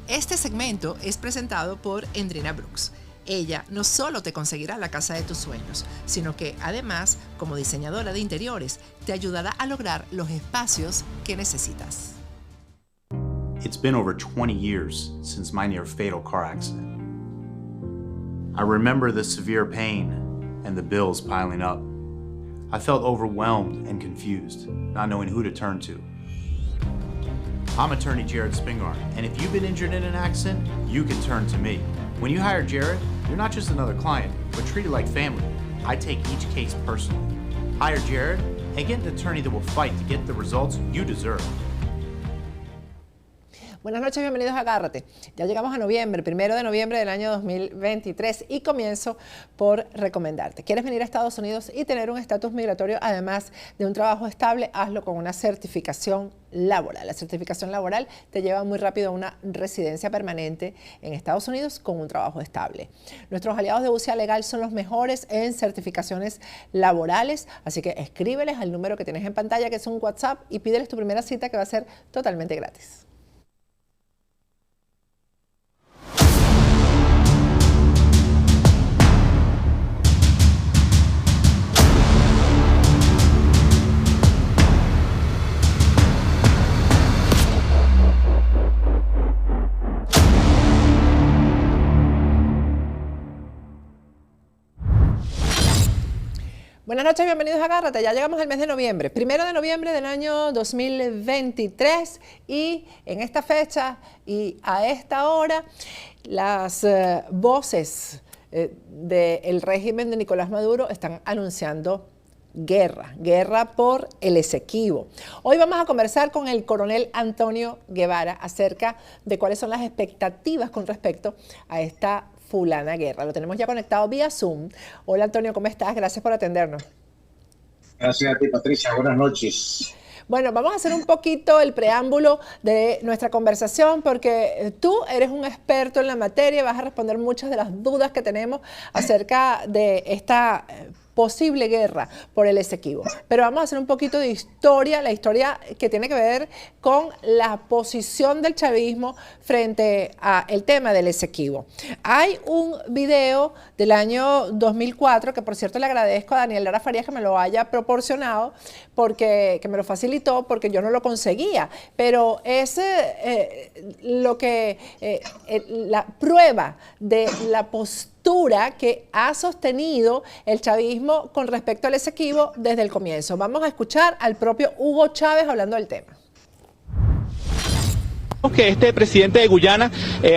Este segmento es presentado por Endrina Brooks. Ella no solo te conseguirá la casa de tus sueños, sino que además, como diseñadora de interiores, te ayudará a lograr los espacios que necesitas. It's been over 20 years since my near-fatal car accident. I remember the severe pain and the bills piling up. I felt overwhelmed and confused, not knowing who to turn to. I'm attorney Jared Spingarn, and if you've been injured in an accident, you can turn to me. When you hire Jared, you're not just another client, but treated like family. I take each case personally. Hire Jared and get an attorney that will fight to get the results you deserve. Buenas noches, bienvenidos a Agárrate. Ya llegamos a noviembre, 1 de noviembre del año 2023 y comienzo por recomendarte. ¿Quieres venir a Estados Unidos y tener un estatus migratorio además de un trabajo estable? Hazlo con una certificación laboral. La certificación laboral te lleva muy rápido a una residencia permanente en Estados Unidos con un trabajo estable. Nuestros aliados de UCA Legal son los mejores en certificaciones laborales, así que escríbeles al número que tienes en pantalla, que es un WhatsApp, y pídeles tu primera cita, que va a ser totalmente gratis. Buenas noches, bienvenidos a Agárrate. Ya llegamos al mes de noviembre, 1 de noviembre del año 2023, y en esta fecha y a esta hora las voces del régimen de Nicolás Maduro están anunciando guerra por el Esequibo. Hoy vamos a conversar con el coronel Antonio Guevara acerca de cuáles son las expectativas con respecto a esta fulana guerra. Lo tenemos ya conectado vía Zoom. Hola Antonio, ¿cómo estás? Gracias por atendernos. Gracias a ti, Patricia. Buenas noches. Bueno, vamos a hacer un poquito el preámbulo de nuestra conversación, porque tú eres un experto en la materia y vas a responder muchas de las dudas que tenemos acerca de esta posible guerra por el Esequibo. Pero vamos a hacer un poquito de historia, la historia que tiene que ver con la posición del chavismo frente al tema del Esequibo. Hay un video del año 2004, que por cierto le agradezco a Daniel Lara Farías que me lo haya proporcionado, que me lo facilitó, porque yo no lo conseguía, pero es la prueba de la postura que ha sostenido el chavismo con respecto al Esequibo desde el comienzo. Vamos a escuchar al propio Hugo Chávez hablando del tema. Que este presidente de Guyana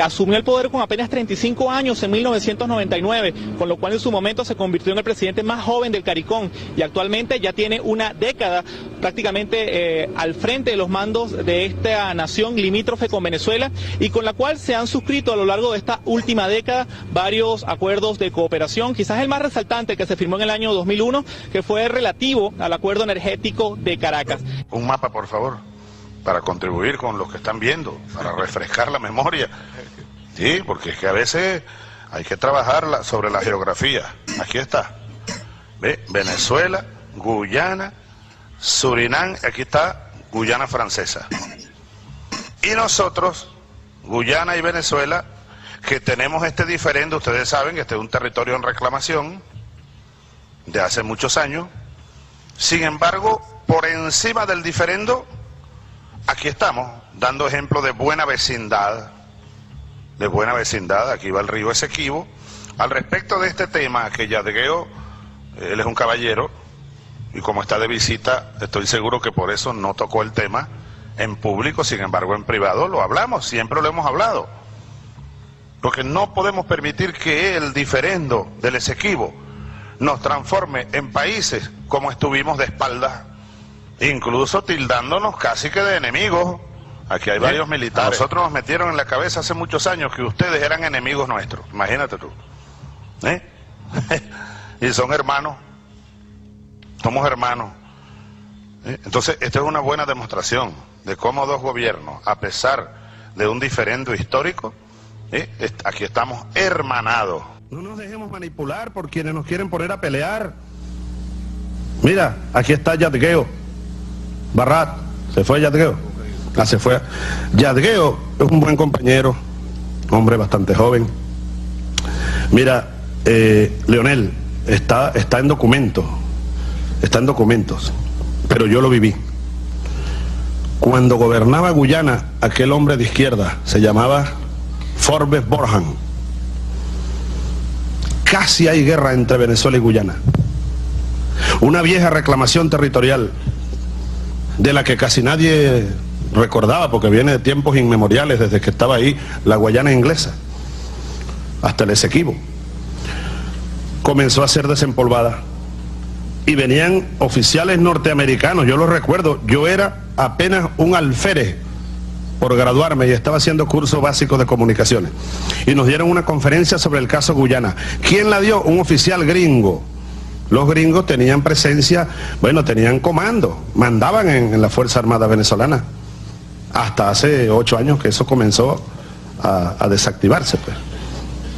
asumió el poder con apenas 35 años en 1999, con lo cual en su momento se convirtió en el presidente más joven del CARICOM, y actualmente ya tiene una década prácticamente al frente de los mandos de esta nación limítrofe con Venezuela, y con la cual se han suscrito a lo largo de esta última década varios acuerdos de cooperación. Quizás el más resaltante, que se firmó en el año 2001, que fue relativo al acuerdo energético de Caracas. Un mapa, por favor, para contribuir con los que están viendo, para refrescar la memoria. Sí, porque es que a veces hay que trabajar sobre la geografía. Aquí está. ¿Ve? Venezuela, Guyana, Surinam, aquí está Guyana Francesa. Y nosotros, Guyana y Venezuela, que tenemos este diferendo, ustedes saben que este es un territorio en reclamación de hace muchos años. Sin embargo, por encima del diferendo, aquí estamos, dando ejemplo de buena vecindad, aquí va el río Esequibo. Al respecto de este tema, que Yadgueo, él es un caballero, y como está de visita, estoy seguro que por eso no tocó el tema en público, sin embargo en privado lo hablamos, siempre lo hemos hablado. Porque no podemos permitir que el diferendo del Esequibo nos transforme en países como estuvimos de espaldas, incluso tildándonos casi que de enemigos. Aquí hay varios militares. Nosotros nos metieron en la cabeza hace muchos años que ustedes eran enemigos nuestros, imagínate tú. Y son hermanos, somos hermanos. Entonces, esta es una buena demostración de cómo dos gobiernos, a pesar de un diferendo histórico, aquí estamos hermanados. No nos dejemos manipular por quienes nos quieren poner a pelear. Mira, aquí está Yadgueo. Barrat, se fue Yadgueo. Se fue. Yadgueo es un buen compañero, hombre bastante joven. Mira, Leonel, está en documentos, pero yo lo viví. Cuando gobernaba Guyana, aquel hombre de izquierda se llamaba Forbes Borjan. Casi hay guerra entre Venezuela y Guyana. Una vieja reclamación territorial de la que casi nadie recordaba, porque viene de tiempos inmemoriales, desde que estaba ahí la Guayana inglesa hasta el Esequibo. Comenzó a ser desempolvada y venían oficiales norteamericanos, yo lo recuerdo, yo era apenas un alférez por graduarme y estaba haciendo curso básico de comunicaciones, y nos dieron una conferencia sobre el caso Guyana. ¿Quién la dio? Un oficial gringo. Los gringos tenían presencia, bueno, tenían comando, mandaban en la Fuerza Armada Venezolana, hasta hace 8 años que eso comenzó a desactivarse, pues.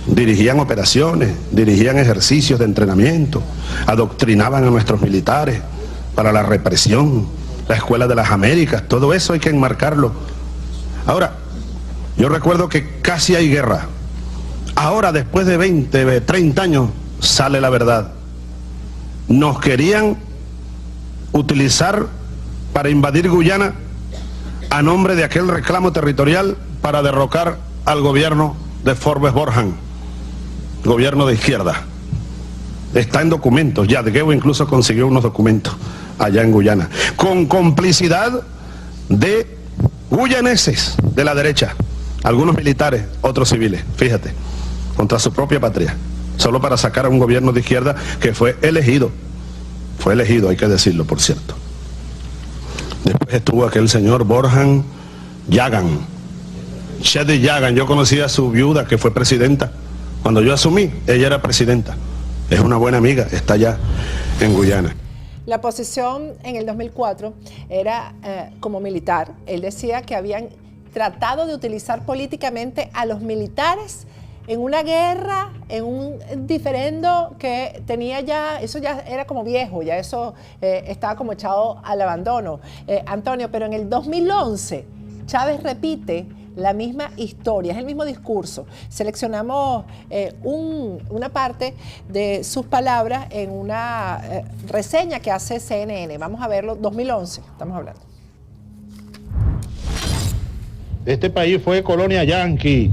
Dirigían operaciones, dirigían ejercicios de entrenamiento, adoctrinaban a nuestros militares para la represión, la Escuela de las Américas, todo eso hay que enmarcarlo. Ahora, yo recuerdo que casi hay guerra. Ahora, después de 20, 30 años, sale la verdad. Nos querían utilizar para invadir Guyana a nombre de aquel reclamo territorial para derrocar al gobierno de Forbes Borjan, gobierno de izquierda. Está en documentos, ya Gueo incluso consiguió unos documentos allá en Guyana, con complicidad de guyaneses de la derecha, algunos militares, otros civiles, fíjate, contra su propia patria, solo para sacar a un gobierno de izquierda que fue elegido, hay que decirlo, por cierto. Después estuvo aquel señor Borjan Yagan, Shady Yagan. Yo conocí a su viuda, que fue presidenta. Cuando yo asumí, ella era presidenta. Es una buena amiga, está allá en Guyana. La posición en el 2004 era como militar. Él decía que habían tratado de utilizar políticamente a los militares en una guerra, en un diferendo que tenía ya, eso ya era como viejo, ya eso estaba como echado al abandono. Antonio, pero en el 2011 Chávez repite la misma historia, es el mismo discurso. Seleccionamos una parte de sus palabras en una reseña que hace CNN. Vamos a verlo, 2011, estamos hablando. Este país fue colonia yanqui.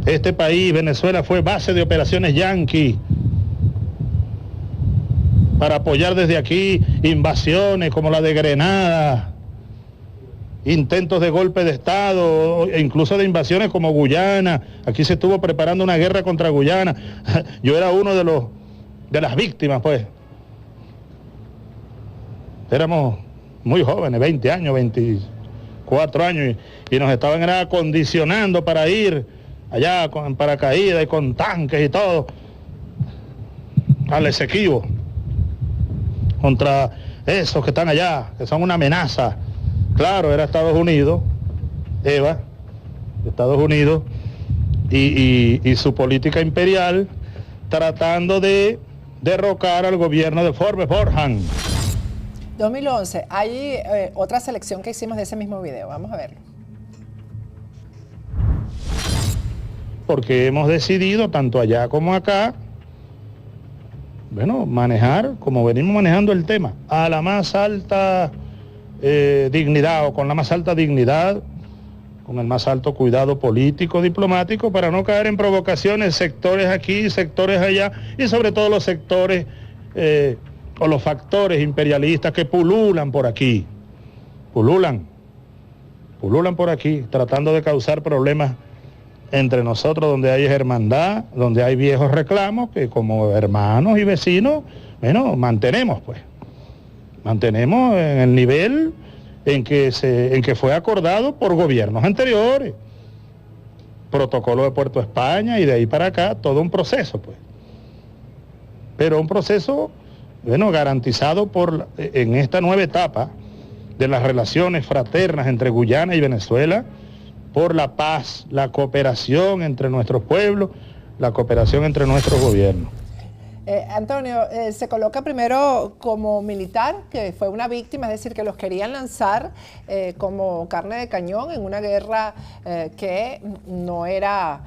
Este país, Venezuela, fue base de operaciones yanqui para apoyar desde aquí invasiones como la de Grenada, intentos de golpe de Estado, e incluso de invasiones como Guyana. Aquí se estuvo preparando una guerra contra Guyana. Yo era uno de las víctimas, pues. Éramos muy jóvenes, 20 años, 24 años, y nos estaban acondicionando para ir allá con paracaídas y con tanques y todo al Esequibo contra esos que están allá, que son una amenaza. Claro, era Estados Unidos, Estados Unidos y su política imperial tratando de derrocar al gobierno de Forbes Borjan. 2011, hay otra selección que hicimos de ese mismo video, vamos a verlo. Porque hemos decidido, tanto allá como acá, bueno, manejar, como venimos manejando el tema, a la más alta dignidad, o con la más alta dignidad, con el más alto cuidado político, diplomático, para no caer en provocaciones, sectores aquí, sectores allá, y sobre todo los sectores o los factores imperialistas que pululan por aquí, pululan por aquí, tratando de causar problemas entre nosotros, donde hay hermandad, donde hay viejos reclamos, que como hermanos y vecinos, bueno, mantenemos en el nivel en que fue acordado por gobiernos anteriores. Protocolo de Puerto España y de ahí para acá, todo un proceso, pues. Pero un proceso, bueno, garantizado en esta nueva etapa de las relaciones fraternas entre Guyana y Venezuela, por la paz, la cooperación entre nuestros pueblos, la cooperación entre nuestros gobiernos. Antonio, se coloca primero como militar, que fue una víctima, es decir, que los querían lanzar como carne de cañón en una guerra que no era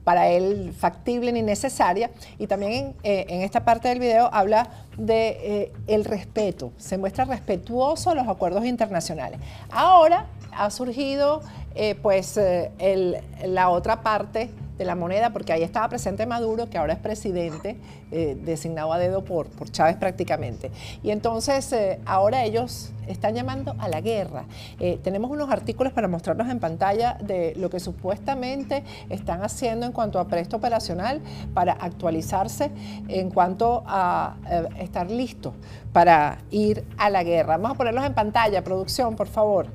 para él factible ni necesaria. Y también en esta parte del video habla de el respeto, se muestra respetuoso a los acuerdos internacionales. Ahora ha surgido la otra parte de la moneda, porque ahí estaba presente Maduro, que ahora es presidente, designado a dedo por Chávez prácticamente. Y entonces ahora ellos están llamando a la guerra. Tenemos unos artículos para mostrarlos en pantalla de lo que supuestamente están haciendo en cuanto a presto operacional para actualizarse en cuanto a estar listos para ir a la guerra. Vamos a ponerlos en pantalla, producción, por favor.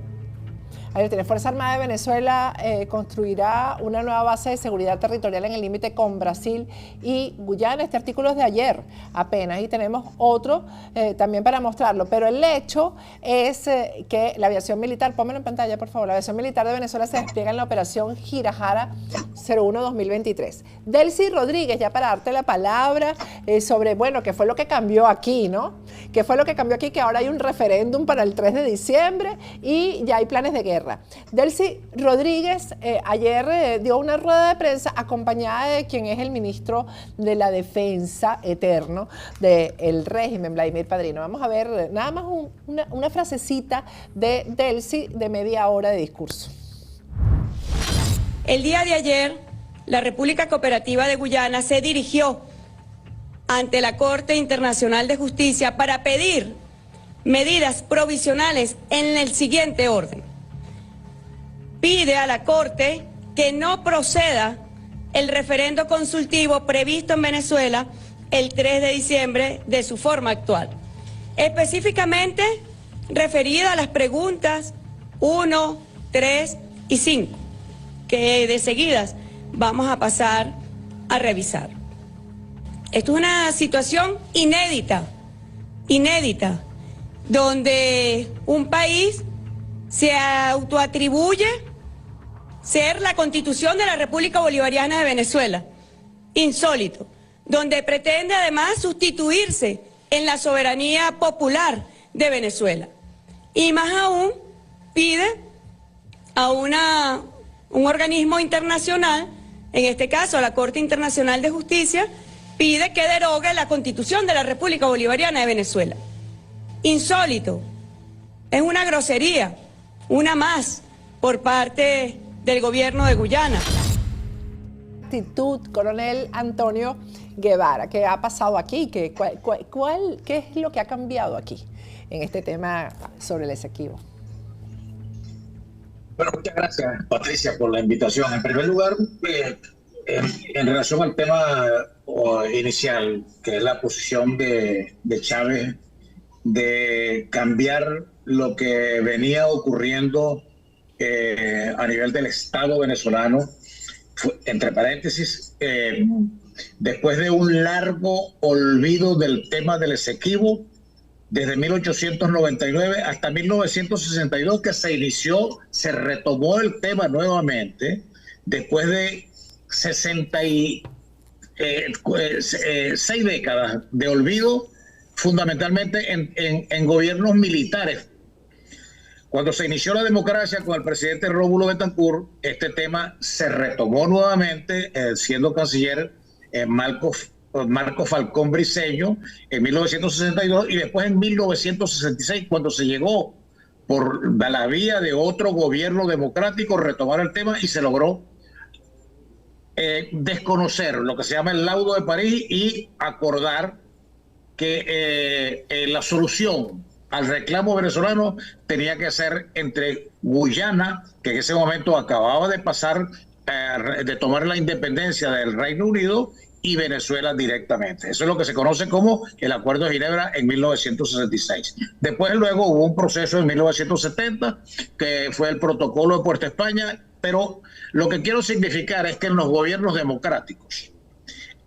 Ahí tiene. Fuerza Armada de Venezuela construirá una nueva base de seguridad territorial en el límite con Brasil y Guyana. Este artículo es de ayer apenas y tenemos otro también para mostrarlo. Pero el hecho es que la aviación militar, pónmelo en pantalla por favor, la aviación militar de Venezuela se despliega en la operación Girajara 01-2023. Delcy Rodríguez, ya para darte la palabra sobre, bueno, qué fue lo que cambió aquí, ¿no? ¿Qué fue lo que cambió aquí? Que ahora hay un referéndum para el 3 de diciembre y ya hay planes de guerra. Delcy Rodríguez ayer dio una rueda de prensa acompañada de quien es el ministro de la Defensa eterno del régimen, Vladimir Padrino. Vamos a ver nada más una frasecita de Delcy de media hora de discurso. El día de ayer, la República Cooperativa de Guyana se dirigió ante la Corte Internacional de Justicia para pedir medidas provisionales en el siguiente orden. Pide a la Corte que no proceda el referendo consultivo previsto en Venezuela el 3 de diciembre de su forma actual. Específicamente referida a las preguntas 1, 3 y 5, que de seguidas vamos a pasar a revisar. Esto es una situación inédita, donde un país se autoatribuye ser la Constitución de la República Bolivariana de Venezuela, insólito, donde pretende además sustituirse en la soberanía popular de Venezuela. Y más aún, pide a un organismo internacional, en este caso a la Corte Internacional de Justicia, pide que derogue la Constitución de la República Bolivariana de Venezuela. Insólito, es una grosería, una más por parte del gobierno de Guyana. Actitud, coronel Antonio Guevara, ¿qué ha pasado aquí? ¿Qué es lo que ha cambiado aquí en este tema sobre el Esequibo? Bueno, muchas gracias, Patricia, por la invitación. En primer lugar, en relación al tema inicial, que es la posición de Chávez de cambiar lo que venía ocurriendo a nivel del Estado venezolano, entre paréntesis, después de un largo olvido del tema del Esequibo, desde 1899 hasta 1962 que se retomó el tema nuevamente, después de 66 décadas de olvido, fundamentalmente en gobiernos militares. Cuando se inició la democracia con el presidente Rómulo Betancourt, este tema se retomó nuevamente, siendo canciller Marco Falcón Briceño en 1962 y después en 1966, cuando se llegó por la vía de otro gobierno democrático, retomar el tema y se logró desconocer lo que se llama el laudo de París y acordar que la solución al reclamo venezolano tenía que ser entre Guyana, que en ese momento acababa de pasar, de tomar la independencia del Reino Unido, y Venezuela directamente. Eso es lo que se conoce como el Acuerdo de Ginebra en 1966. Después luego hubo un proceso en 1970, que fue el Protocolo de Puerto España, pero lo que quiero significar es que en los gobiernos democráticos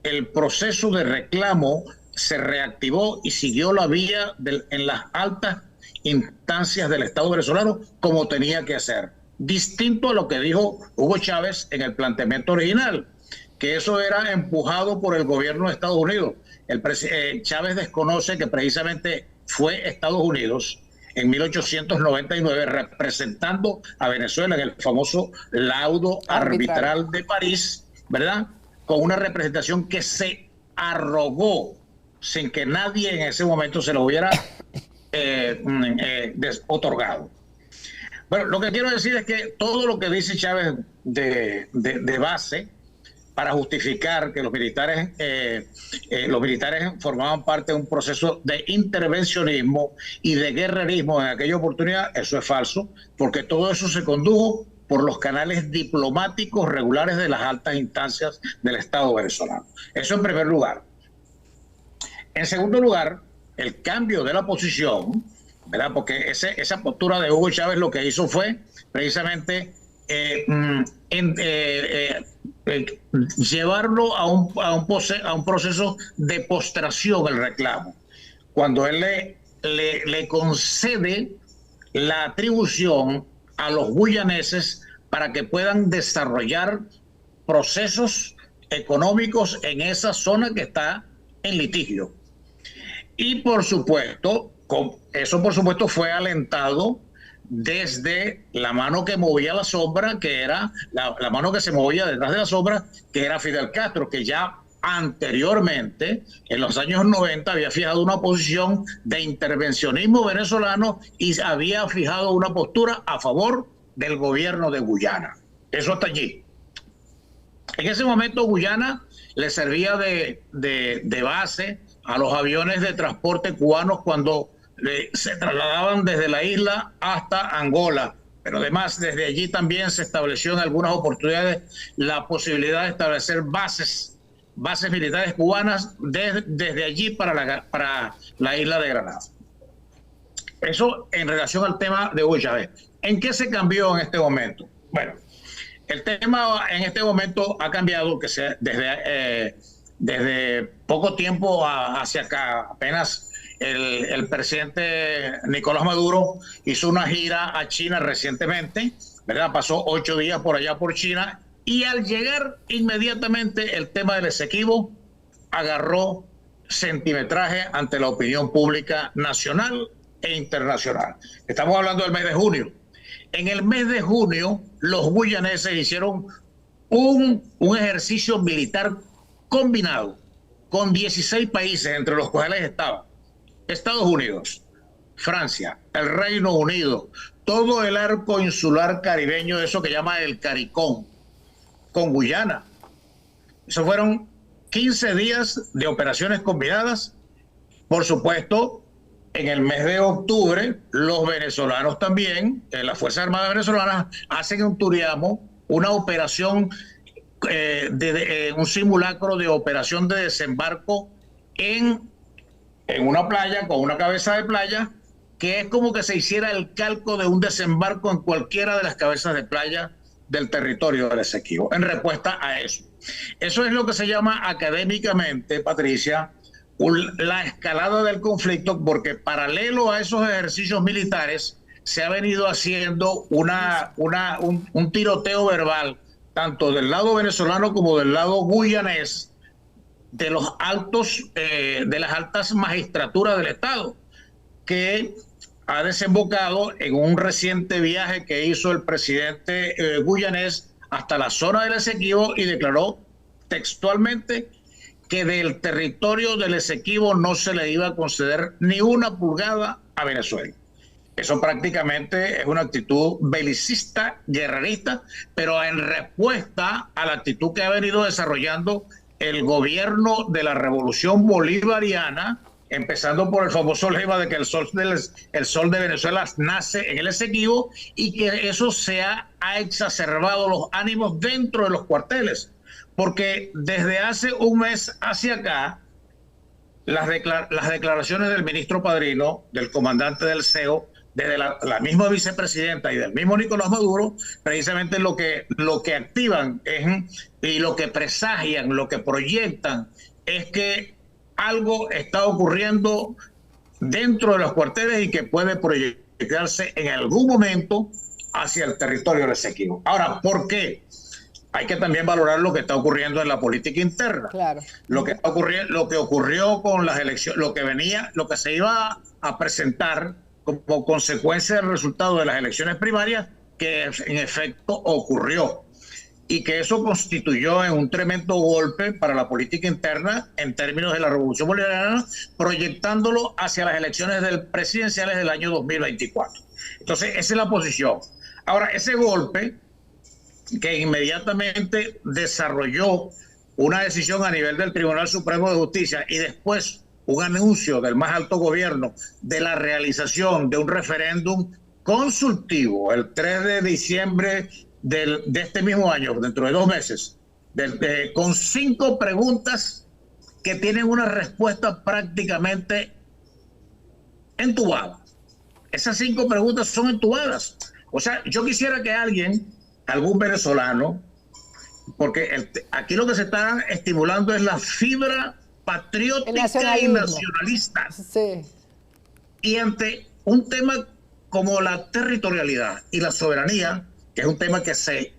el proceso de reclamo se reactivó y siguió la vía en las altas instancias del Estado venezolano como tenía que hacer. Distinto a lo que dijo Hugo Chávez en el planteamiento original, que eso era empujado por el gobierno de Estados Unidos. Chávez desconoce que precisamente fue Estados Unidos en 1899 representando a Venezuela en el famoso laudo arbitral de París, ¿verdad? Con una representación que se arrogó sin que nadie en ese momento se lo hubiera otorgado. Bueno, lo que quiero decir es que todo lo que dice Chávez de base para justificar que los militares formaban parte de un proceso de intervencionismo y de guerrerismo en aquella oportunidad, eso es falso, porque todo eso se condujo por los canales diplomáticos regulares de las altas instancias del Estado venezolano. Eso en primer lugar. En segundo lugar, el cambio de la posición, ¿verdad? Porque esa postura de Hugo Chávez lo que hizo fue precisamente llevarlo a un proceso de postración el reclamo. Cuando él le concede la atribución a los guyaneses para que puedan desarrollar procesos económicos en esa zona que está en litigio. Y por supuesto, eso por supuesto fue alentado desde la mano que movía la sombra, que era la mano que se movía detrás de la sombra, que era Fidel Castro, que ya anteriormente, en los años 90, había fijado una posición de intervencionismo venezolano y había fijado una postura a favor del gobierno de Guyana. Eso está allí. En ese momento Guyana le servía de base a los aviones de transporte cubanos cuando se trasladaban desde la isla hasta Angola, pero además desde allí también se estableció en algunas oportunidades la posibilidad de establecer bases militares cubanas desde allí para la isla de Granada. Eso en relación al tema de Hugo Chávez. ¿En qué se cambió en este momento? Bueno, el tema en este momento ha cambiado, que desde poco tiempo hacia acá, apenas el presidente Nicolás Maduro hizo una gira a China recientemente, ¿verdad? Pasó 8 días por allá por China y al llegar inmediatamente el tema del Esequibo agarró centimetraje ante la opinión pública nacional e internacional. Estamos hablando del mes de junio. En el mes de junio los guyaneses hicieron un ejercicio militar combinado con 16 países, entre los cuales estaban Estados Unidos, Francia, el Reino Unido, todo el arco insular caribeño, eso que llama el CARICOM, con Guyana. Eso fueron 15 días de operaciones combinadas. Por supuesto, en el mes de octubre, los venezolanos también, las Fuerzas Armadas venezolanas, hacen un Turiamo, una operación, un simulacro de operación de desembarco en una playa, con una cabeza de playa, que es como que se hiciera el calco de un desembarco en cualquiera de las cabezas de playa del territorio del Esequibo, en respuesta a eso. Eso es lo que se llama académicamente, Patricia, la escalada del conflicto, porque paralelo a esos ejercicios militares se ha venido haciendo un tiroteo verbal, tanto del lado venezolano como del lado guyanés, de los de las altas magistraturas del Estado, que ha desembocado en un reciente viaje que hizo el presidente guyanés hasta la zona del Esequibo y declaró textualmente que del territorio del Esequibo no se le iba a conceder ni una pulgada a Venezuela. Eso prácticamente es una actitud belicista, guerrerista, pero en respuesta a la actitud que ha venido desarrollando el gobierno de la Revolución Bolivariana, empezando por el famoso lema de que el sol de Venezuela nace en el Esequibo, y que eso ha exacerbado los ánimos dentro de los cuarteles, porque desde hace un mes hacia acá, las declaraciones del ministro Padrino, del comandante del CEO, desde la misma vicepresidenta y del mismo Nicolás Maduro, precisamente lo que activan y lo que presagian, lo que proyectan, es que algo está ocurriendo dentro de los cuarteles y que puede proyectarse en algún momento hacia el territorio del Esequibo. Ahora, ¿por qué? hay que también valorar lo que está ocurriendo en la política interna. Claro. Lo que ocurrió con las elecciones, lo que se iba a presentar como consecuencia del resultado de las elecciones primarias, que en efecto ocurrió. Y que eso constituyó en un tremendo golpe para la política interna en términos de la Revolución Bolivariana, proyectándolo hacia las elecciones presidenciales del año 2024. Entonces, esa es la posición. Ahora, ese golpe que inmediatamente desarrolló una decisión a nivel del Tribunal Supremo de Justicia y después un anuncio del más alto gobierno de la realización de un referéndum consultivo el 3 de diciembre de este mismo año, dentro de 2 meses, con 5 preguntas que tienen una respuesta prácticamente entubada. Esas 5 preguntas son entubadas. O sea, yo quisiera que algún venezolano, porque aquí lo que se está estimulando es la fibra patriótica y nacionalista. Sí. Y ante un tema como la territorialidad y la soberanía, que es un tema que se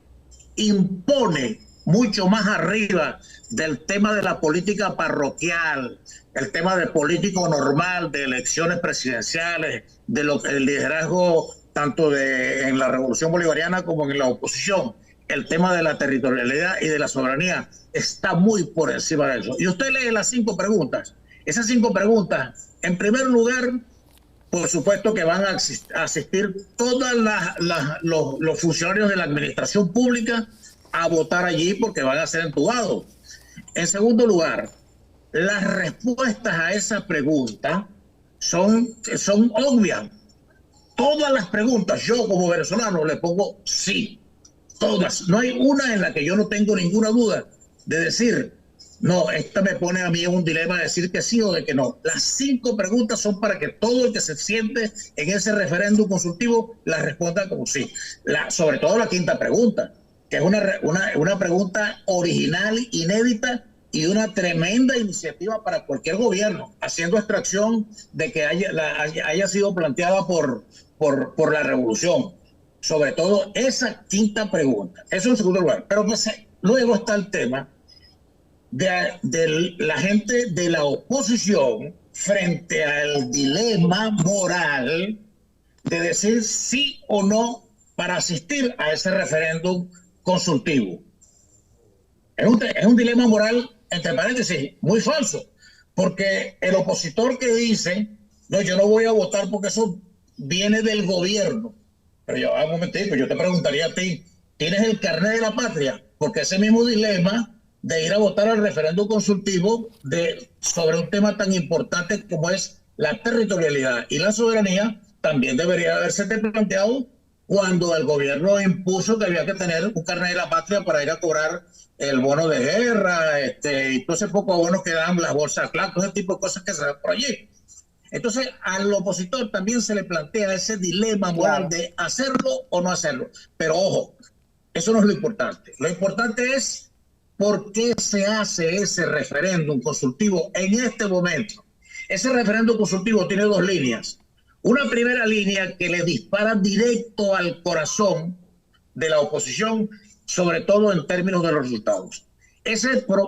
impone mucho más arriba del tema de la política parroquial, el tema de político normal, de elecciones presidenciales, el liderazgo tanto en la Revolución Bolivariana como en la oposición. El tema de la territorialidad y de la soberanía está muy por encima de eso. Y usted lee las 5 preguntas. Esas 5 preguntas, en primer lugar, por supuesto que van a asistir todos los funcionarios de la administración pública a votar allí porque van a ser entubados. En segundo lugar, las respuestas a esa pregunta son obvias. Todas las preguntas, yo como venezolano le pongo sí. Todas. No hay una en la que yo no tengo ninguna duda de decir, no, esta me pone a mí en un dilema de decir que sí o de que no. Las 5 preguntas son para que todo el que se siente en ese referéndum consultivo las responda como sí. Sobre todo la 5ª pregunta, que es una pregunta original, inédita y una tremenda iniciativa para cualquier gobierno, haciendo extracción de que haya sido planteada por la revolución. Sobre todo esa 5ª pregunta. Eso en segundo lugar. Pero pues, luego está el tema de la gente de la oposición frente al dilema moral de decir sí o no para asistir a ese referéndum consultivo. Es un dilema moral, entre paréntesis, muy falso, porque el opositor que dice, no, yo no voy a votar porque eso viene del gobierno. Pero yo, un momentito, yo te preguntaría a ti, ¿tienes el carnet de la patria? Porque ese mismo dilema de ir a votar al referéndum consultivo sobre un tema tan importante como es la territorialidad y la soberanía, también debería haberse planteado cuando el gobierno impuso que había que tener un carnet de la patria para ir a cobrar el bono de guerra, y todo ese poco bonos que dan las bolsas claro, todo ese tipo de cosas que se dan por allí. Entonces, al opositor también se le plantea ese dilema moral de hacerlo o no hacerlo. Pero ojo, eso no es lo importante. Lo importante es por qué se hace ese referéndum consultivo en este momento. Ese referéndum consultivo tiene 2 líneas. Una primera línea que le dispara directo al corazón de la oposición, sobre todo en términos de los resultados.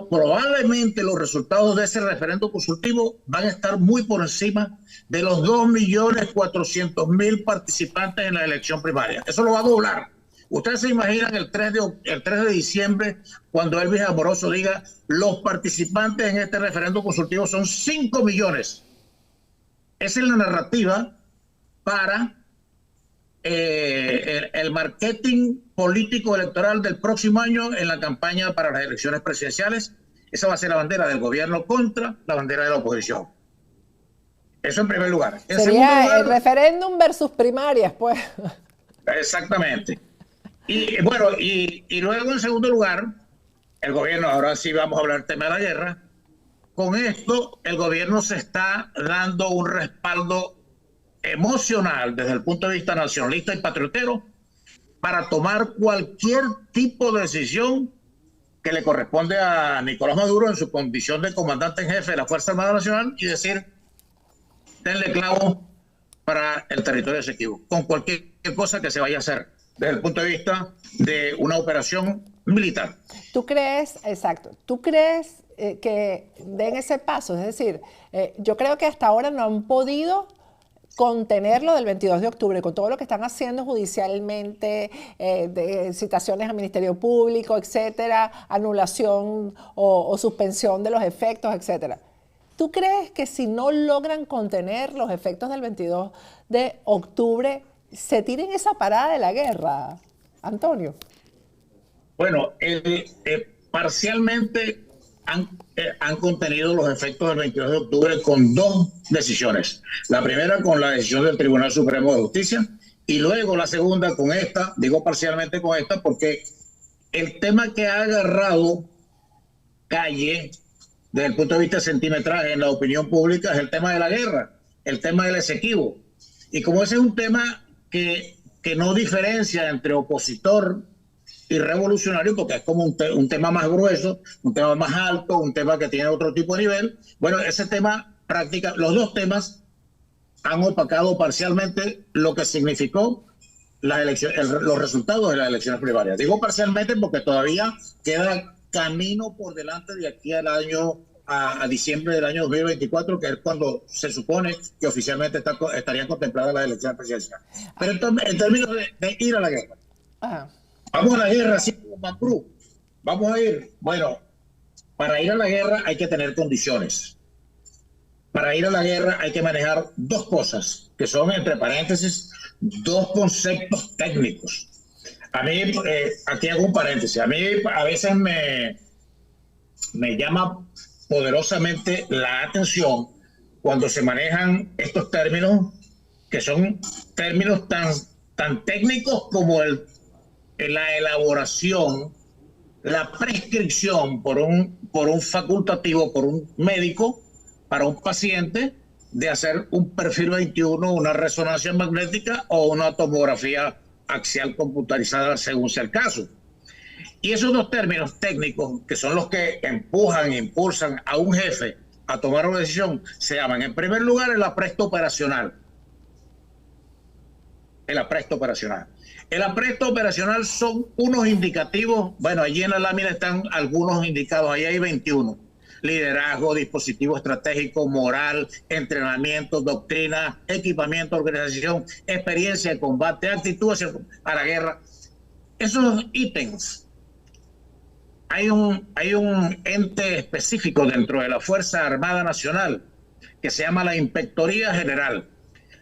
Probablemente los resultados de ese referéndum consultivo van a estar muy por encima de los 2.400.000 participantes en la elección primaria. Eso lo va a doblar. Ustedes se imaginan el 3 de diciembre, cuando Elvis Amoroso diga, los participantes en este referéndum consultivo son 5 millones. Esa es la narrativa para el marketing político electoral del próximo año en la campaña para las elecciones presidenciales. Esa va a ser la bandera del gobierno contra la bandera de la oposición. Eso en primer lugar. En Sería lugar, el referéndum versus primarias, pues. Exactamente. Y bueno, y luego en segundo lugar, el gobierno, ahora sí vamos a hablar del tema de la guerra. Con esto, el gobierno se está dando un respaldo emocional desde el punto de vista nacionalista y patriotero para tomar cualquier tipo de decisión que le corresponde a Nicolás Maduro en su condición de comandante en jefe de la Fuerza Armada Nacional y decir, denle clavo para el territorio Esequibo, con cualquier cosa que se vaya a hacer desde el punto de vista de una operación militar. ¿Tú crees, exacto, tú crees que den ese paso? Es decir, yo creo que hasta ahora no han podido contenerlo del 22 de octubre, con todo lo que están haciendo judicialmente, de citaciones al Ministerio Público, etcétera, anulación o suspensión de los efectos, etcétera. ¿Tú crees que si no logran contener los efectos del 22 de octubre, se tiren esa parada de la guerra, Antonio? Bueno, parcialmente han contenido los efectos del 22 de octubre con dos decisiones. La primera con la decisión del Tribunal Supremo de Justicia y luego la segunda con esta, digo parcialmente con esta, porque el tema que ha agarrado calle desde el punto de vista de centimetraje en la opinión pública es el tema de la guerra, el tema del Esequibo. Y como ese es un tema que no diferencia entre opositor y revolucionario, porque es como un tema más grueso, un tema más alto, un tema que tiene otro tipo de nivel. Bueno, ese tema los dos temas han opacado parcialmente lo que significó las elecciones, los resultados de las elecciones primarias. Digo parcialmente porque todavía queda camino por delante de aquí al año, a diciembre del año 2024, que es cuando se supone que oficialmente estarían contempladas las elecciones presidenciales. Pero en términos de ir a la guerra. Ajá. Vamos a la guerra, así como Macru. Vamos a ir. Bueno, para ir a la guerra hay que tener condiciones. Para ir a la guerra hay que manejar dos cosas, que son, entre paréntesis, dos conceptos técnicos. A mí, aquí hago un paréntesis, a mí a veces me llama poderosamente la atención cuando se manejan estos términos, que son términos tan técnicos como la elaboración, la prescripción por un facultativo, por un médico, para un paciente, de hacer un perfil 21, una resonancia magnética o una tomografía axial computarizada, según sea el caso. Y esos dos términos técnicos, que son los que empujan e impulsan a un jefe a tomar una decisión, se llaman, en primer lugar, el apresto operacional. El apresto operacional. El apresto operacional son unos indicativos, bueno, allí en la lámina están algunos indicados, ahí hay 21. Liderazgo, dispositivo estratégico, moral, entrenamiento, doctrina, equipamiento, organización, experiencia de combate, actitud a la guerra. Esos ítems, hay un ente específico dentro de la Fuerza Armada Nacional que se llama la Inspectoría General.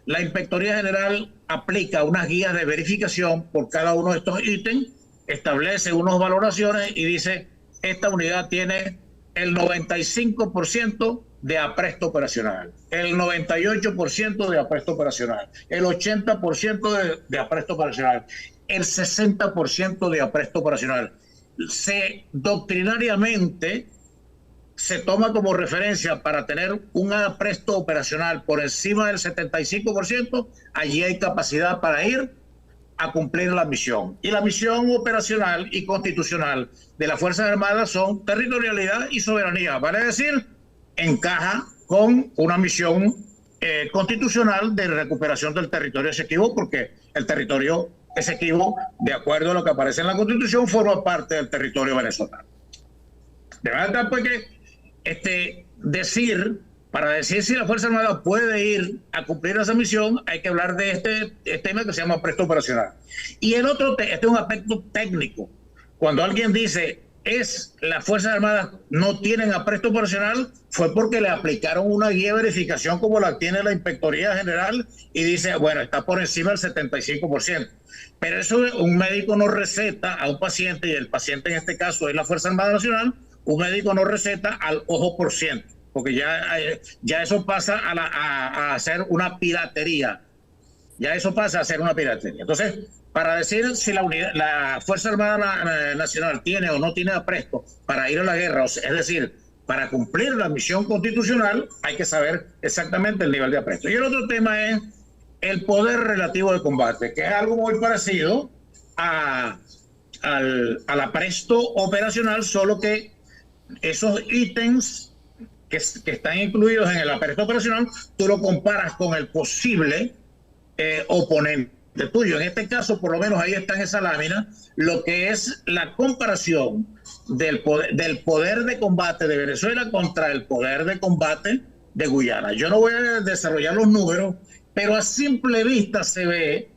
La Inspectoría General aplica unas guías de verificación por cada uno de estos ítems, establece unas valoraciones y dice, esta unidad tiene el 95% de apresto operacional, el 98% de apresto operacional, el 80% de apresto operacional, el 60% de apresto operacional. Doctrinariamente se toma como referencia para tener un apresto operacional por encima del 75%, allí hay capacidad para ir a cumplir la misión. Y la misión operacional y constitucional de las Fuerzas Armadas son territorialidad y soberanía, vale decir, encaja con una misión constitucional de recuperación del territorio Esequibo, porque el territorio Esequibo, de acuerdo a lo que aparece en la Constitución, forma parte del territorio venezolano. De verdad, pues que para decir si la Fuerza Armada puede ir a cumplir esa misión, hay que hablar de este tema que se llama apresto operacional. Y el otro, este es un aspecto técnico. Cuando alguien dice, las Fuerzas Armadas no tienen apresto operacional, fue porque le aplicaron una guía de verificación como la tiene la Inspectoría General y dice, bueno, está por encima del 75%. Pero eso un médico no receta a un paciente, y el paciente en este caso es la Fuerza Armada Nacional, un médico no receta al ojo por ciento, porque ya eso pasa a hacer una piratería. Ya eso pasa a ser una piratería. Entonces, para decir si la Fuerza Armada Nacional tiene o no tiene apresto para ir a la guerra, es decir, para cumplir la misión constitucional, hay que saber exactamente el nivel de apresto. Y el otro tema es el poder relativo de combate, que es algo muy parecido al apresto operacional, solo que esos ítems que están incluidos en el apresto operacional, tú lo comparas con el posible oponente. de tuyo. En este caso, por lo menos ahí está en esa lámina, lo que es la comparación del poder de combate de Venezuela contra el poder de combate de Guyana. Yo no voy a desarrollar los números, pero a simple vista se ve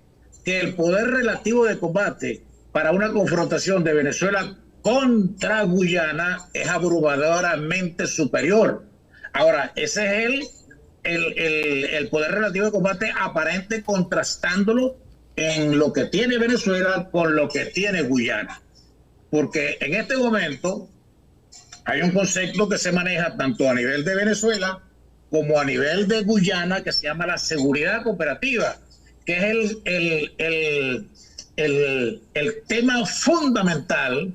que el poder relativo de combate para una confrontación de Venezuela contra Guyana es abrumadoramente superior. Ahora, ese es el poder relativo de combate aparente, contrastándolo en lo que tiene Venezuela con lo que tiene Guyana. Porque en este momento hay un concepto que se maneja tanto a nivel de Venezuela como a nivel de Guyana, que se llama la seguridad cooperativa, que es el tema fundamental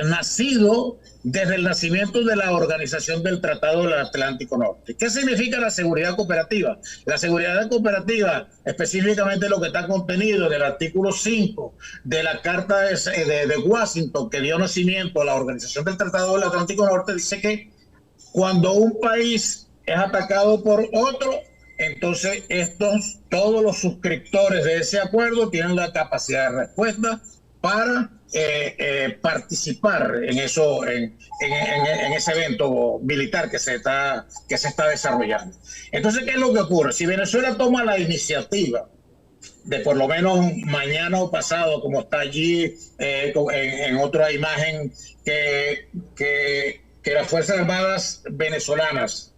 nacido desde el nacimiento de la Organización del Tratado del Atlántico Norte. ¿Qué significa la seguridad cooperativa? La seguridad cooperativa, específicamente lo que está contenido en el artículo 5 de la Carta de Washington, que dio nacimiento a la Organización del Tratado del Atlántico Norte, dice que cuando un país es atacado por otro, entonces todos los suscriptores de ese acuerdo tienen la capacidad de respuesta para participar en ese evento militar que se está desarrollando. Entonces, ¿qué es lo que ocurre? Si Venezuela toma la iniciativa de por lo menos mañana o pasado, como está allí en otra imagen, que las Fuerzas Armadas venezolanas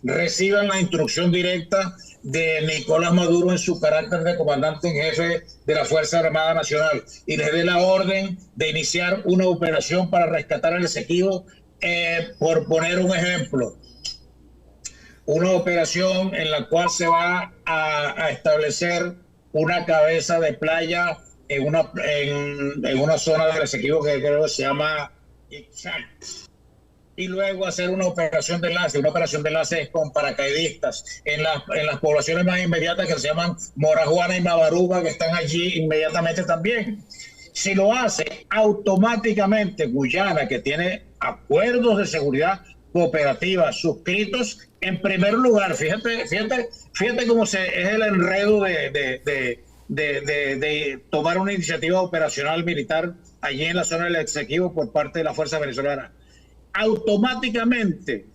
reciban la instrucción directa de Nicolás Maduro en su carácter de comandante en jefe de la Fuerza Armada Nacional y les dé la orden de iniciar una operación para rescatar al Esequibo, por poner un ejemplo, una operación en la cual se va a establecer una cabeza de playa en una zona del Esequibo que creo que se llama Ixac, y luego hacer una operación de enlace. Una operación de enlace es con paracaidistas en las poblaciones más inmediatas, que se llaman Morajuana y Mabaruga, que están allí inmediatamente también. Si lo hace, automáticamente Guyana, que tiene acuerdos de seguridad cooperativa suscritos, en primer lugar, fíjate cómo es el enredo de tomar una iniciativa operacional militar allí en la zona del Esequibo por parte de la Fuerza Venezolana. Automáticamente,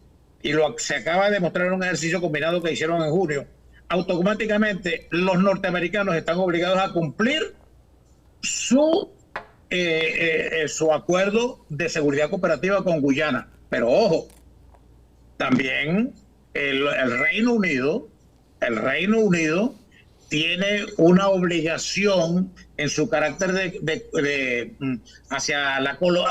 y se acaba de demostrar en un ejercicio combinado que hicieron en junio, automáticamente los norteamericanos están obligados a cumplir su acuerdo de seguridad cooperativa con Guyana. Pero ojo, también el Reino Unido tiene una obligación en su carácter a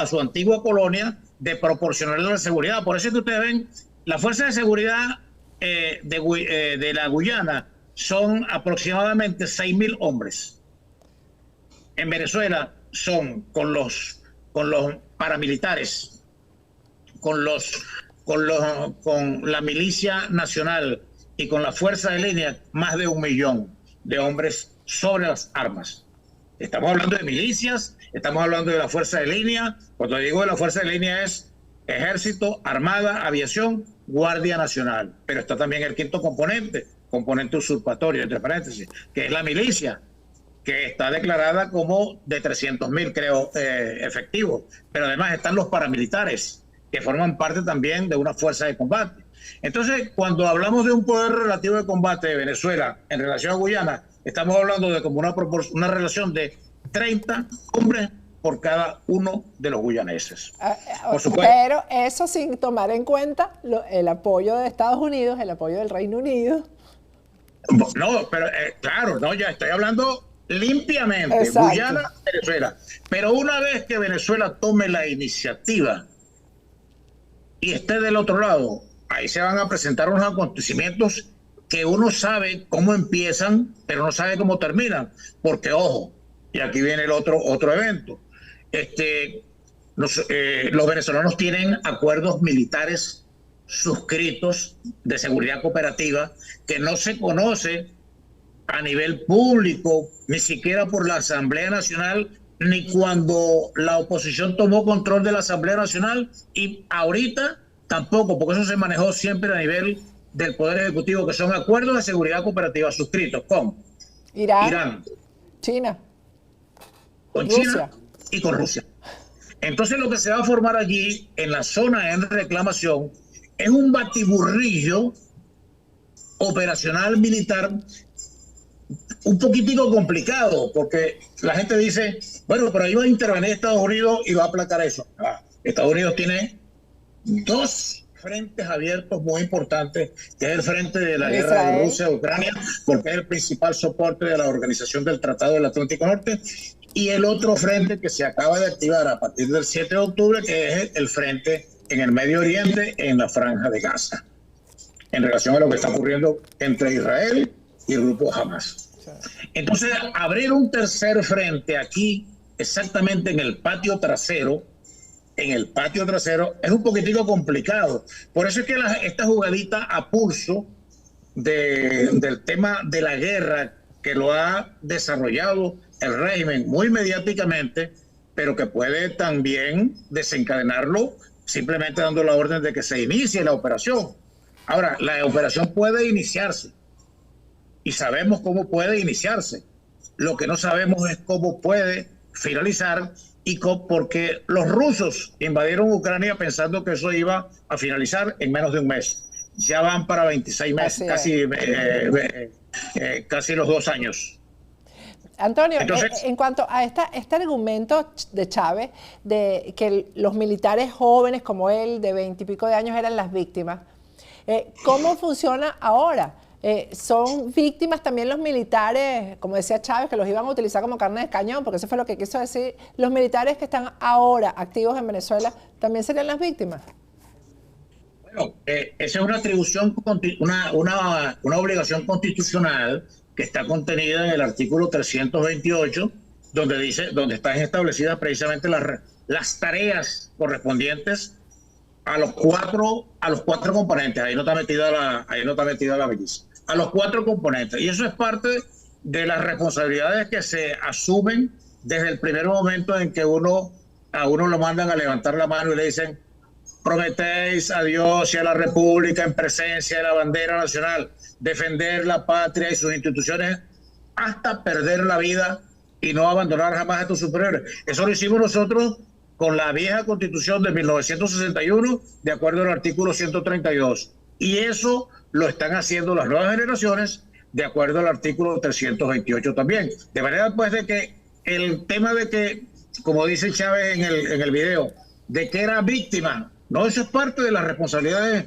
su antigua colonia, de proporcionarle la seguridad. Por eso es que ustedes ven, la fuerza de seguridad de la Guyana son aproximadamente 6.000 hombres. En Venezuela son con los paramilitares, con la milicia nacional y con la fuerza de línea, más de 1 millón de hombres sobre las armas. Estamos hablando de milicias, estamos hablando de la fuerza de línea. Cuando digo de la fuerza de línea es Ejército, Armada, Aviación, Guardia Nacional. Pero está también el quinto componente usurpatorio, entre paréntesis, que es la milicia, que está declarada como de 300.000, creo, efectivos. Pero además están los paramilitares, que forman parte también de una fuerza de combate. Entonces, cuando hablamos de un poder relativo de combate de Venezuela en relación a Guyana, estamos hablando de como una relación de 30 hombres por cada uno de los guyaneses. Por supuesto. Pero eso sin tomar en cuenta el apoyo de Estados Unidos, el apoyo del Reino Unido. No, pero claro, no, ya estoy hablando limpiamente. Exacto. Guyana, Venezuela. Pero una vez que Venezuela tome la iniciativa y esté del otro lado, ahí se van a presentar unos acontecimientos que uno sabe cómo empiezan, pero no sabe cómo terminan. Porque, ojo, y aquí viene el otro evento. Los venezolanos tienen acuerdos militares suscritos de seguridad cooperativa que no se conoce a nivel público, ni siquiera por la Asamblea Nacional, ni cuando la oposición tomó control de la Asamblea Nacional, y ahorita tampoco, porque eso se manejó siempre a nivel del Poder Ejecutivo, que son acuerdos de seguridad cooperativa suscritos con Irán, China, con Rusia. China y con Rusia. Entonces lo que se va a formar allí en la zona en reclamación es un batiburrillo operacional militar un poquitico complicado, porque la gente dice, bueno, pero ahí va a intervenir Estados Unidos y va a aplacar eso. Estados Unidos tiene dos frentes abiertos muy importantes, que es el frente de la guerra de Rusia-Ucrania, porque es el principal soporte de la Organización del Tratado del Atlántico Norte, y el otro frente que se acaba de activar a partir del 7 de octubre, que es el frente en el Medio Oriente, en la Franja de Gaza, en relación a lo que está ocurriendo entre Israel y el grupo Hamas. Entonces, abrir un tercer frente aquí, exactamente en el patio trasero, es un poquitico complicado. Por eso es que esta jugadita a pulso del tema de la guerra, que lo ha desarrollado el régimen muy mediáticamente, pero que puede también desencadenarlo simplemente dando la orden de que se inicie la operación. Ahora, la operación puede iniciarse y sabemos cómo puede iniciarse. Lo que no sabemos es cómo puede finalizar, porque los rusos invadieron Ucrania pensando que eso iba a finalizar en menos de un mes. Ya van para 26 meses, casi los 2 años. Antonio, entonces, en cuanto a este argumento de Chávez, de que los militares jóvenes como él, de 20 y pico de años, eran las víctimas, ¿cómo funciona ahora? ¿Son víctimas también los militares, como decía Chávez, que los iban a utilizar como carne de cañón? Porque eso fue lo que quiso decir. ¿Los militares que están ahora activos en Venezuela también serían las víctimas? Bueno, esa es una atribución, una obligación constitucional que está contenida en el artículo 328, donde están establecidas precisamente las tareas correspondientes a los cuatro componentes. Ahí no está metida la belleza. A los 4 componentes. Y eso es parte de las responsabilidades que se asumen desde el primer momento en que a uno lo mandan a levantar la mano y le dicen: prometéis a Dios y a la República en presencia de la bandera nacional defender la patria y sus instituciones hasta perder la vida y no abandonar jamás a tus superiores. Eso lo hicimos nosotros con la vieja Constitución de 1961, de acuerdo al artículo 132. Y eso lo están haciendo las nuevas generaciones de acuerdo al artículo 328 también. De manera pues de que el tema de que, como dice Chávez en el video, de que era víctima, no, eso es parte de las responsabilidades,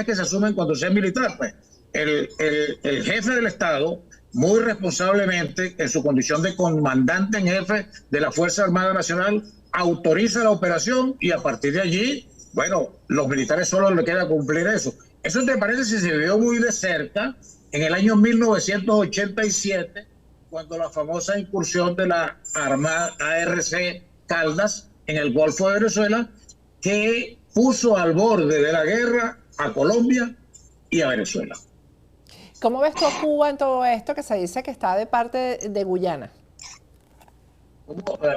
que se asumen cuando sea militar. Pues el jefe del Estado, muy responsablemente, en su condición de comandante en jefe de la Fuerza Armada Nacional, autoriza la operación y a partir de allí, bueno, los militares solo les queda cumplir eso. Eso te parece si se vio muy de cerca en el año 1987, cuando la famosa incursión de la Armada ARC Caldas en el Golfo de Venezuela, que puso al borde de la guerra a Colombia y a Venezuela. ¿Cómo ves tú a Cuba en todo esto que se dice que está de parte de Guyana?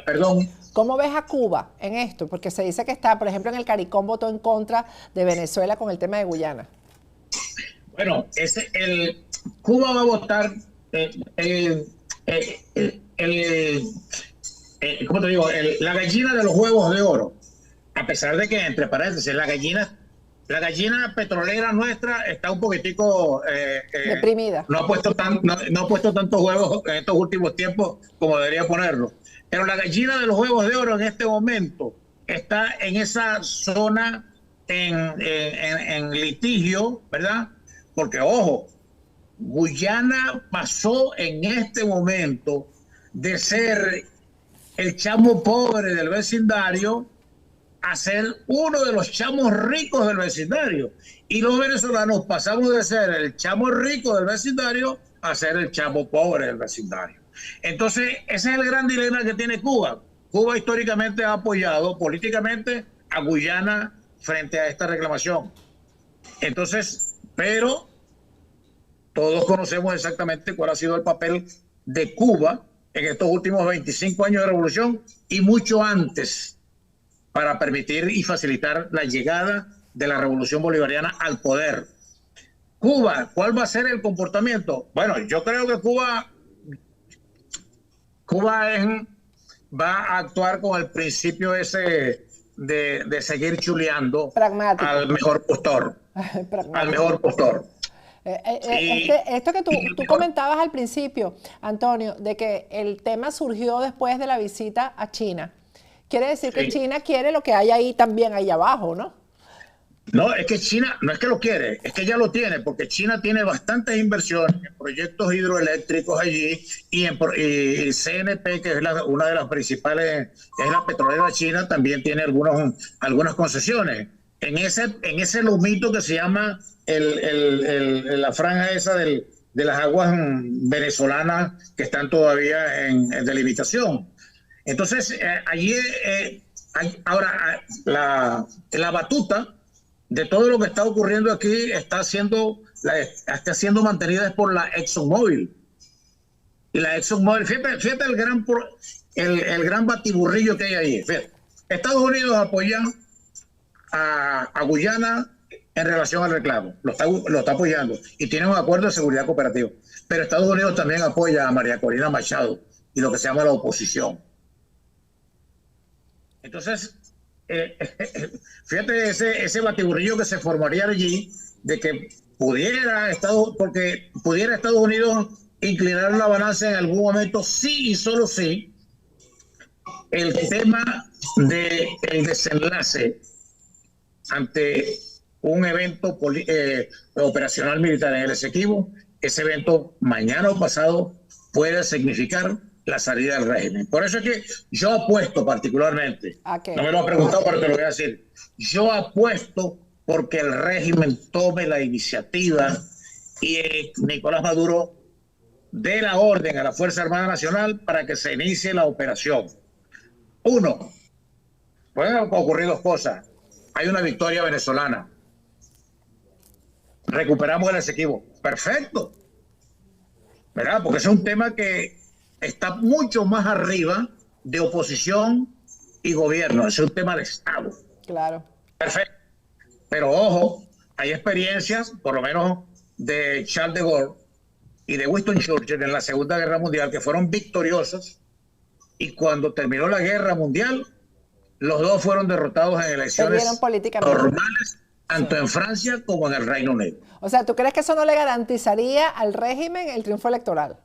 Perdón. ¿Cómo ves a Cuba en esto? Porque se dice que está, por ejemplo, en el CARICOM votó en contra de Venezuela con el tema de Guyana. Bueno, Cuba va a votar ¿cómo te digo? La gallina de los huevos de oro. A pesar de que, entre paréntesis, la gallina petrolera nuestra está un poquitico deprimida. No ha puesto tantos huevos en estos últimos tiempos como debería ponerlo. Pero la gallina de los huevos de oro en este momento está en esa zona en litigio, ¿verdad? Porque, ojo, Guyana pasó en este momento de ser el chamo pobre del vecindario a ser uno de los chamos ricos del vecindario. Y los venezolanos pasamos de ser el chamo rico del vecindario a ser el chamo pobre del vecindario. Entonces, ese es el gran dilema que tiene Cuba. Cuba históricamente ha apoyado políticamente a Guyana frente a esta reclamación. Entonces, pero todos conocemos exactamente cuál ha sido el papel de Cuba en estos últimos 25 años de revolución y mucho antes, para permitir y facilitar la llegada de la revolución bolivariana al poder. Cuba, ¿cuál va a ser el comportamiento? Bueno, yo creo que Cuba va a actuar con el principio ese de seguir chuleando Pragmático. al mejor postor. Al mejor postor. Esto que tú comentabas al principio, Antonio, de que el tema surgió después de la visita a China. Quiere decir que China quiere lo que hay ahí también, ahí abajo, ¿no? No, es que China no es que lo quiere, es que ya lo tiene, porque China tiene bastantes inversiones en proyectos hidroeléctricos allí y CNP, que es una de las principales, es la petrolera china, también tiene algunas concesiones. En ese lomito que se llama la franja esa de las aguas venezolanas que están todavía en delimitación. Entonces, allí, ahora, la batuta de todo lo que está ocurriendo aquí está siendo mantenida por la ExxonMobil. Y la ExxonMobil, fíjate el gran batiburrillo que hay ahí. Fíjate. Estados Unidos apoya a Guyana en relación al reclamo. Lo está apoyando. Y tiene un acuerdo de seguridad cooperativa. Pero Estados Unidos también apoya a María Corina Machado y lo que se llama la oposición. Entonces, fíjate ese batiburrillo que se formaría allí de que pudiera Estados Unidos inclinar la balanza en algún momento, sí y solo sí, el tema del desenlace ante un evento operacional militar en el Esequibo. Ese evento mañana o pasado puede significar la salida del régimen. Por eso es que yo apuesto particularmente, no me lo ha preguntado, pero te lo voy a decir, yo apuesto porque el régimen tome la iniciativa y Nicolás Maduro dé la orden a la Fuerza Armada Nacional para que se inicie la operación. Uno, pueden ocurrir dos cosas. Hay una victoria venezolana. Recuperamos el Esequibo. Perfecto. ¿Verdad? Porque es un tema que está mucho más arriba de oposición y gobierno. Es un tema de Estado. Claro. Perfecto. Pero ojo, hay experiencias, por lo menos de Charles de Gaulle y de Winston Churchill en la Segunda Guerra Mundial, que fueron victoriosos, y cuando terminó la Guerra Mundial, los dos fueron derrotados en elecciones normales, tanto en Francia como en el Reino Unido. O sea, ¿tú crees que eso no le garantizaría al régimen el triunfo electoral?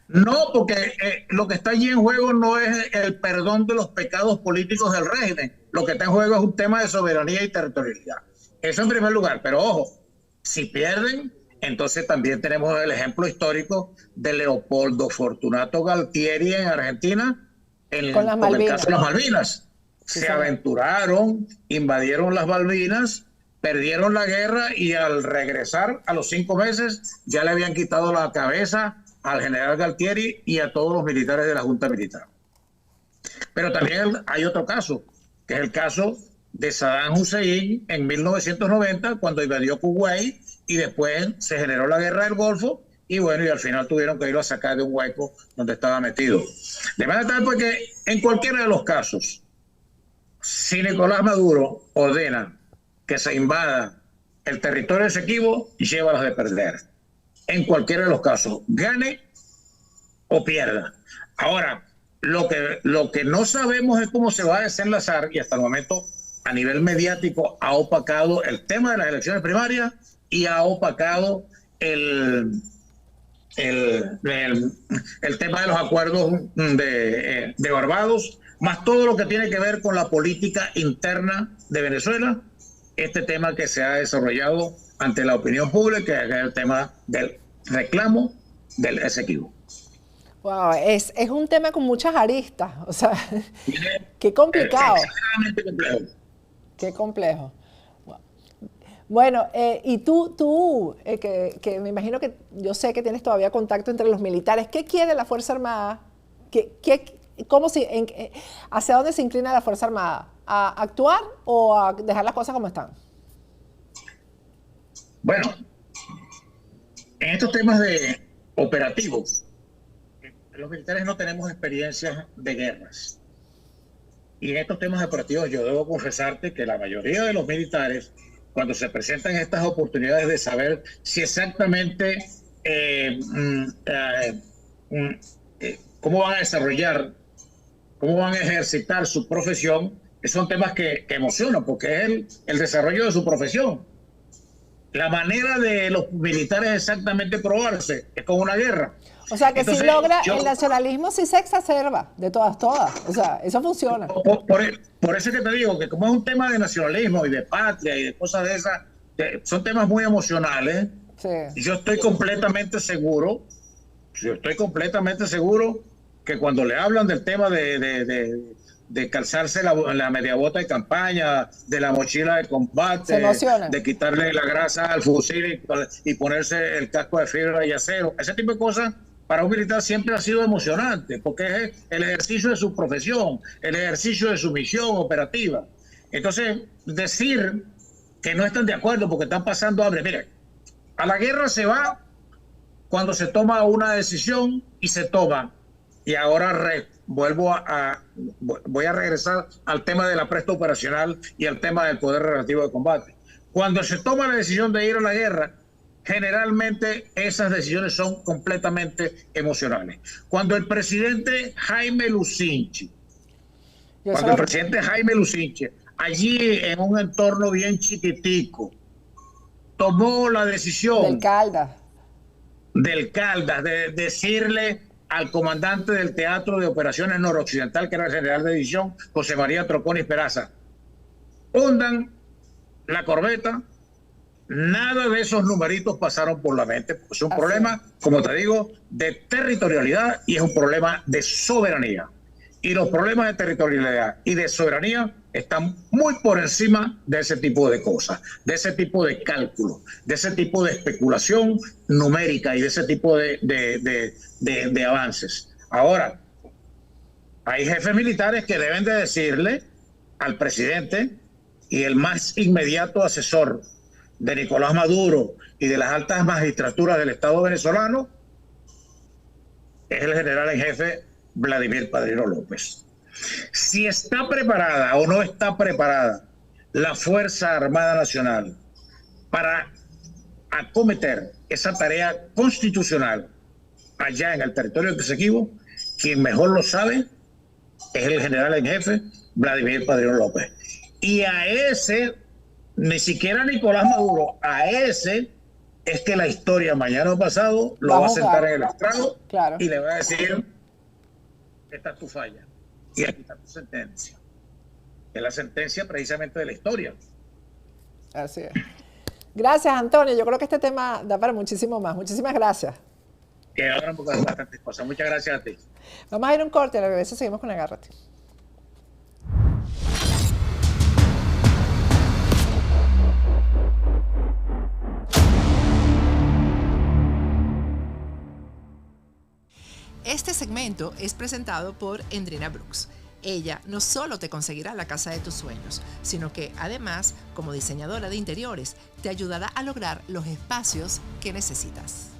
No, porque lo que está allí en juego no es el perdón de los pecados políticos del régimen. Lo que está en juego es un tema de soberanía y territorialidad. Eso en primer lugar. Pero ojo, si pierden, entonces también tenemos el ejemplo histórico de Leopoldo Fortunato Galtieri en Argentina, con el caso de las Malvinas. Se aventuraron, invadieron las Malvinas, perdieron la guerra y al regresar a los 5 meses ya le habían quitado la cabeza al general Galtieri y a todos los militares de la Junta Militar. Pero también hay otro caso, que es el caso de Saddam Hussein en 1990, cuando invadió Kuwait y después se generó la guerra del Golfo y bueno, y al final tuvieron que irlo a sacar de un hueco donde estaba metido. De manera tal porque en cualquiera de los casos, si Nicolás Maduro ordena que se invada el territorio Esequibo, llévalas de perder. En cualquiera de los casos, gane o pierda. Ahora, lo que no sabemos es cómo se va a desenlazar, y hasta el momento a nivel mediático ha opacado el tema de las elecciones primarias y ha opacado el tema de los acuerdos de Barbados, más todo lo que tiene que ver con la política interna de Venezuela, este tema que se ha desarrollado ante la opinión pública, que es el tema del reclamo del Esequibo. Wow, es un tema con muchas aristas, o sea, qué complicado. Exageradamente complejo. Qué complejo. Bueno, y tú que me imagino que yo sé que tienes todavía contacto entre los militares, ¿qué quiere la Fuerza Armada? ¿Hacia dónde se inclina la Fuerza Armada? ¿A actuar o a dejar las cosas como están? Bueno, en estos temas de operativos, los militares no tenemos experiencias de guerras. Y en estos temas operativos yo debo confesarte que la mayoría de los militares cuando se presentan estas oportunidades de saber si exactamente cómo van a desarrollar, cómo van a ejercitar su profesión, son temas que emocionan, porque es el desarrollo de su profesión. La manera de los militares exactamente probarse es con una guerra. O sea que Entonces, si logra, el nacionalismo sí se exacerba, de todas. O sea, eso funciona. Por eso es que te digo que como es un tema de nacionalismo y de patria y de cosas de esas, son temas muy emocionales. Sí. Y yo estoy completamente seguro que cuando le hablan del tema de calzarse la media bota de campaña, de la mochila de combate, de quitarle la grasa al fusil y ponerse el casco de fibra y acero, ese tipo de cosas para un militar siempre ha sido emocionante, porque es el ejercicio de su profesión, el ejercicio de su misión operativa. Entonces, decir que no están de acuerdo porque están pasando hambre, mire, a la guerra se va cuando se toma una decisión y se toma. Y ahora voy a regresar al tema de la presta operacional y al tema del poder relativo de combate. Cuando se toma la decisión de ir a la guerra, generalmente esas decisiones son completamente emocionales. Cuando el presidente Jaime Lucinchi, allí en un entorno bien chiquitico, tomó la decisión del Caldas de decirle al comandante del Teatro de Operaciones Noroccidental, que era el general de división, José María Troconis Peraza, hundan la corbeta. Nada de esos numeritos pasaron por la mente. Es un problema, como te digo, de territorialidad y es un problema de soberanía. Y los problemas de territorialidad y de soberanía están muy por encima de ese tipo de cosas, de ese tipo de cálculos, de ese tipo de especulación numérica y de ese tipo de avances. Ahora, hay jefes militares que deben de decirle al presidente y el más inmediato asesor de Nicolás Maduro y de las altas magistraturas del Estado venezolano es el general en jefe Vladimir Padrino López. Si está preparada o no está preparada la Fuerza Armada Nacional para acometer esa tarea constitucional allá en el territorio executivo, quien mejor lo sabe es el general en jefe Vladimir Padrino López. Y a ese, ni siquiera Nicolás Maduro, a ese es que la historia mañana o pasado lo va a sentar en el estrado y le va a decir: esta es tu falla y aquí está tu sentencia. Es la sentencia precisamente de la historia. Así es. Gracias, Antonio. Yo creo que este tema da para muchísimo más. Muchísimas gracias. Que ahora bastantes cosas. Muchas gracias a ti. Vamos a ir a un corte, a la regreso seguimos con Agárrate. Este segmento es presentado por Endrina Brooks. Ella no solo te conseguirá la casa de tus sueños, sino que además, como diseñadora de interiores, te ayudará a lograr los espacios que necesitas.